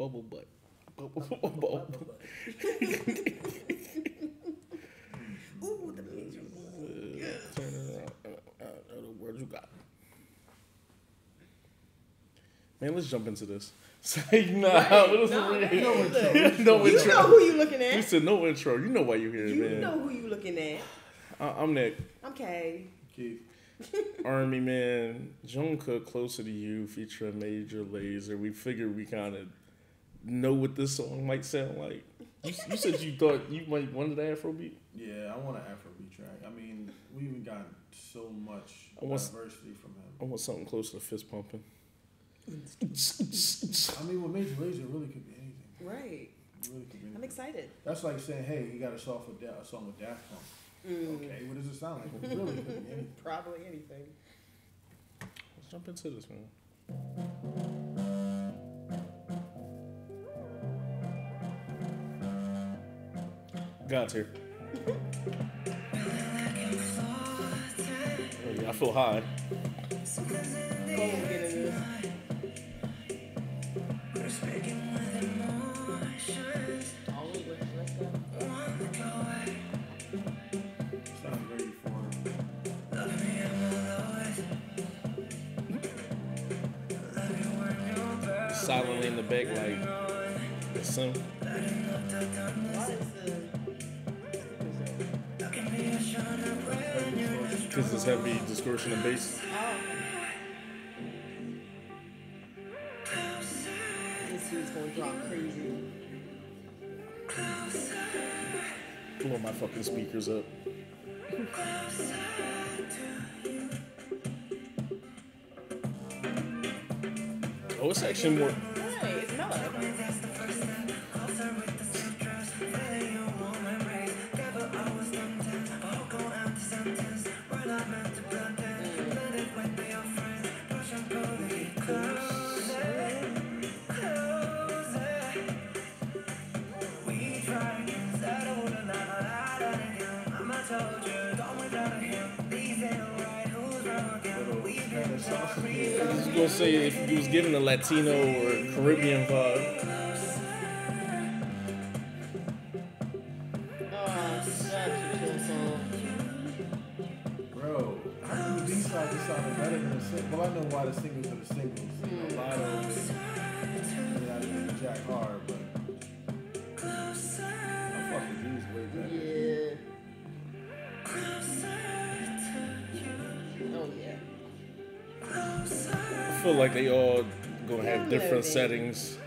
bubble butt. Ooh, the picture. Turn it around. What words you got? Man, let's jump into this. Say Right. what is No, it? hey, No look. intro. No You intro. know who you looking You at. said no intro. You know why you're here, You man. know who you looking at. I'm Nick. I'm Kay. Keith. Army Man, Jung Kook, Closer to You, featuring Major Lazer. We figured we kind of know what this song might sound like. You said you thought you might wanted the Afrobeat? Yeah, I want an Afrobeat track. I mean, we even got so much diversity from him. I want something close to fist pumping. I mean, with Major Lazer, it really could be anything. Right. It really could be anything. I'm excited. That's like saying, hey, he got a song with Daft Punk. Okay, what does it sound like? It really could be anything. Probably anything. Let's jump into this, man. God's here. Oh, yeah, I feel high. Go and get into this. All over. Let's go. It's not ready for him. Silently in the back, like, some. Why is Because it's heavy distortion and bass. this dude's gonna drop crazy. Blow my fucking speakers up. Oh, it's actually more. Hey, it's mellow. I was gonna say if he was given a Latino or Caribbean vibe. Oh, such a chill song. Bro, how come the B-side just sounded better than the single? Well, I know why the singles are the singles. A lot of it. I didn't Jack hard, but I fuck with these way better. Yeah. Oh, yeah. I feel like they all gonna have different settings.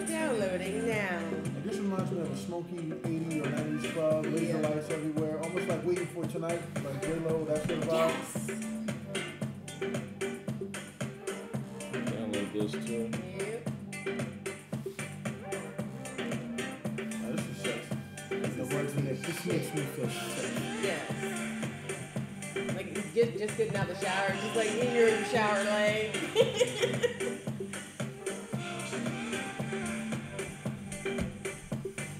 Downloading now. And this reminds me of a smoky 80s or 90s club, laser lights everywhere, almost like Waiting for Tonight, like J-Lo, that sort of vibe. Download this too. Yep. This is sexy. The words in it, this makes me feel sexy. Yes. Like, just getting out the shower, just like when you're in the shower, like.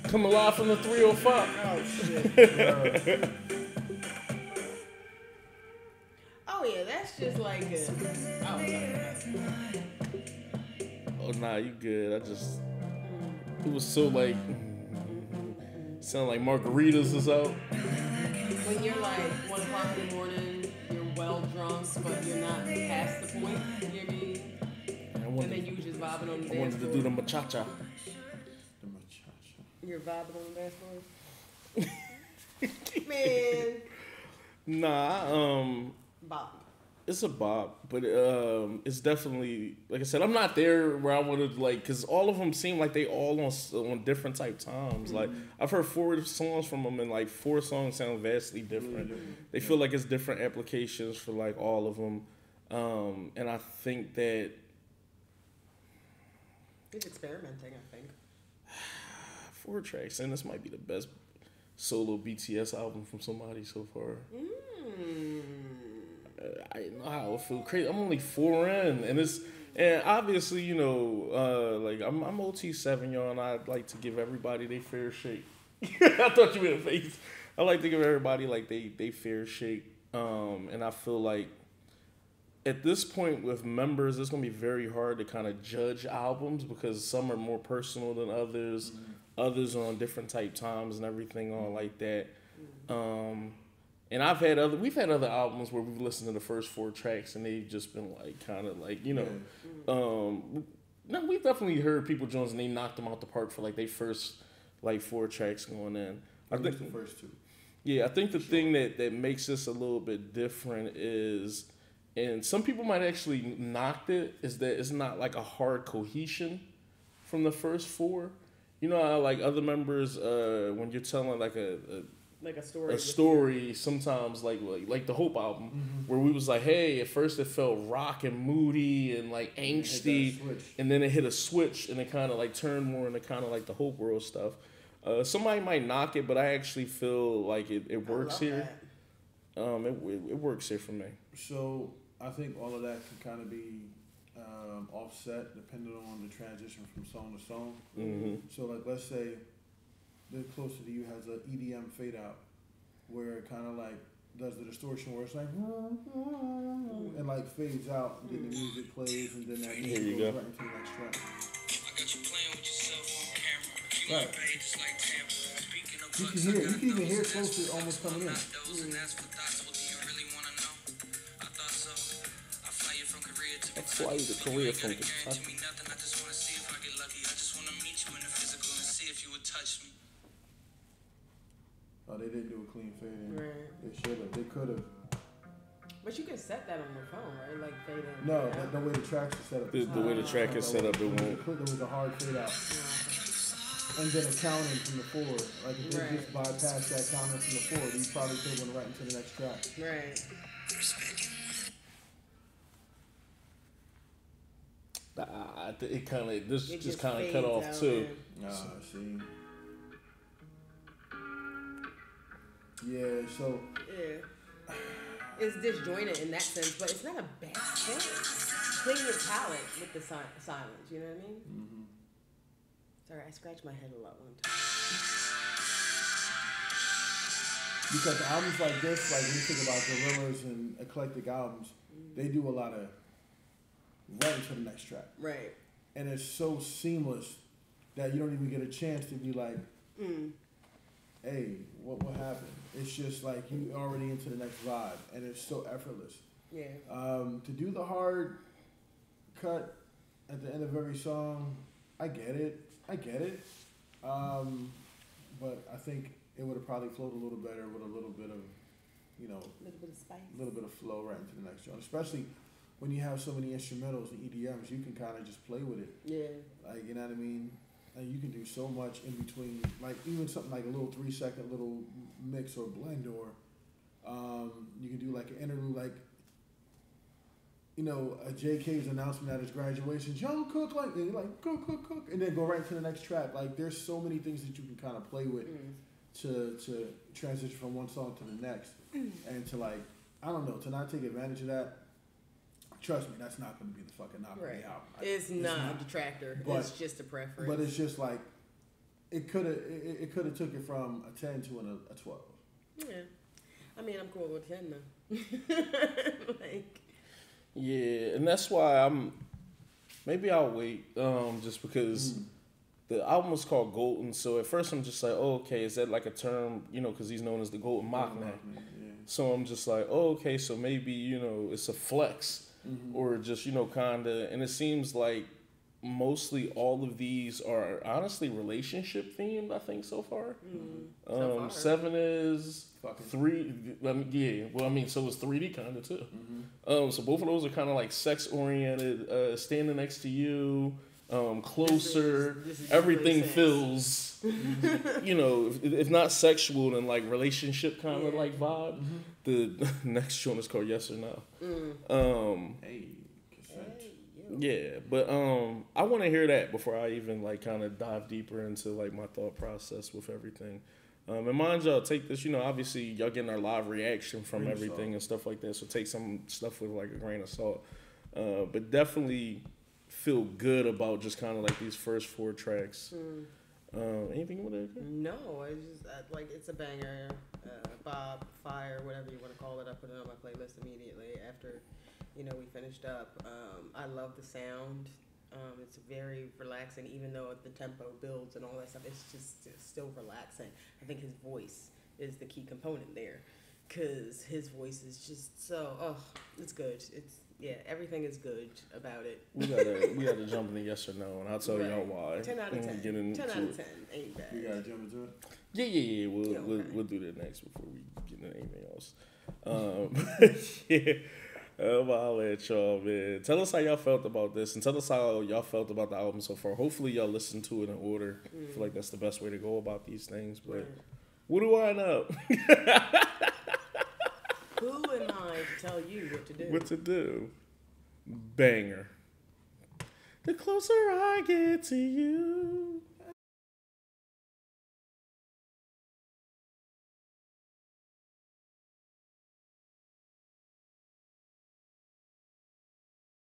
Coming live from the 305. Oh, shit. Oh, yeah, that's just like a. Oh, sorry. Oh nah, you good. I just it was so like sound like margaritas is out. When you're like 1 o'clock in the morning, you're well drunk, but you're not past the point. You know what I mean? And then you were just vibing on the I dance wanted to floor. do the machacha. The muchacha. You're vibing on the dance floor. Man, Nah, bop. it's a bop, but it's definitely like I said. I'm not there where I wanted like because all of them seem like they all on different type times. Like I've heard 4 songs from them, and like 4 songs sound vastly different. They feel like it's different applications for like all of them, and I think that He's experimenting, I think. 4 tracks, and this might be the best solo BTS album from somebody so far. I didn't know how it feel crazy. I'm only 4 in, and obviously, you know, like I'm OT7, y'all, and I like to give everybody their fair shake. I thought you were in the face. I like to give everybody like they fair shake, and I feel like at this point with members, it's gonna be very hard to kind of judge albums because some are more personal than others. Others are on different type times and everything on like that. And we've had other albums where we've listened to the first 4 tracks and they've just been like kind of like, you know, no, we've definitely heard people Jones and they knocked them out the park for like they first like 4 tracks going in. I think the first 2. Yeah, I think the thing that makes this a little bit different is, and some people might actually knock it, is that it's not like a hard cohesion from the first 4. You know how like other members, when you're telling like a story, sometimes like the Hope album, where we was like, hey, at first it felt rock and moody and like angsty, and then it hit a switch and it kind of like turned more into kind of like the Hope World stuff. Somebody might knock it, but I actually feel like it works here. It works here for me. So I think all of that can kind of be offset depending on the transition from song to song. So like let's say The Closer to You has an EDM fade out where it kind of like does the distortion where it's like and like fades out and then the music plays and then that music goes right into the next track. I got you playing with yourself on camera. Right. You can even hear Closer almost coming in. I fly you to Korea from Kentucky. Oh, they didn't do a clean fade in. Right. They should have. They could have. But you can set that on your phone, right? Like fade in. No, the way the tracks are set up. The way the track is set up, it won't. There was a hard fade out. And then a counting from the 4. Like if they just bypass that counting from the 4, you probably could have went right into the next track. Right. It kind of just kind of cut off too. See. Yeah, so it's disjointed in that sense, but it's not a bad thing. Clean your palate with the silence. You know what I mean? Sorry, I scratched my head a lot one time. Because albums like this, like when you think about Gorillaz and eclectic albums, they do a lot of right into the next track. Right. And it's so seamless that you don't even get a chance to be like, hey, what happened? It's just like you already into the next vibe, and it's so effortless. Yeah. To do the hard cut at the end of every song, I get it. But I think it would have probably flowed a little better with a little bit of, you know, a little bit of spice, a little bit of flow right into the next joint. Especially when you have so many instrumentals and EDMs, you can kind of just play with it. Yeah. Like, you know what I mean? And you can do so much in between, like even something like a little 3-second little mix or blend, or you can do like an interlude, like, you know, a JK's announcement at his graduation, Jung Kook, like cook, and then go right to the next track. Like, there's so many things that you can kind of play with to transition from one song to the next, and to like, I don't know, to not take advantage of that. Trust me, that's not going to be the fucking knock of the album. It's not a detractor. It's just a preference. But it's just like, it could have took it from a 10 to a 12. Yeah, I mean, I'm cool with 10 though. Like. Yeah, and that's why maybe I'll wait, just because the album was called Golden, so at first I'm just like, oh, okay, is that like a term, you know, because he's known as the Golden Machman. Yeah. So I'm just like, oh, okay, so maybe, you know, it's a flex, or just, you know, kind of, and it seems like mostly all of these are honestly relationship themed, I think, so far. So far. 7 is... 3, well, I mean, so is 3D kind of too. So both of those are kind of like sex oriented. Standing Next to You, Closer, this is everything feels, you know, if not sexual, then like relationship kind of like vibe. The next joint is called Yes or No. Yeah, but I want to hear that before I even like kind of dive deeper into like my thought process with everything. And mind y'all, take this, you know, obviously y'all getting our live reaction from everything and stuff like that, so take some stuff with like a grain of salt. But definitely feel good about just kind of like these first 4 tracks. Anything you want to add? No, it's just like it's a banger. Bob, Fire, whatever you want to call it. I put it on my playlist immediately after You know, we finished up. I love the sound. It's very relaxing, even though the tempo builds and all that stuff. It's still relaxing. I think his voice is the key component there, because his voice is just so. It's good. Everything is good about it. We gotta jump into yes or no, and I'll tell y'all why. 10 out of 10. 10 out of 10 ain't bad. We gotta jump into it. Yeah. We'll do that next before we get into anything else. I'll let y'all, man. Tell us how y'all felt about this, and tell us how y'all felt about the album so far. Hopefully y'all listen to it in order. I feel like that's the best way to go about these things. But what do I know? Who am I to tell you what to do? What to do? Banger. The closer I get to you.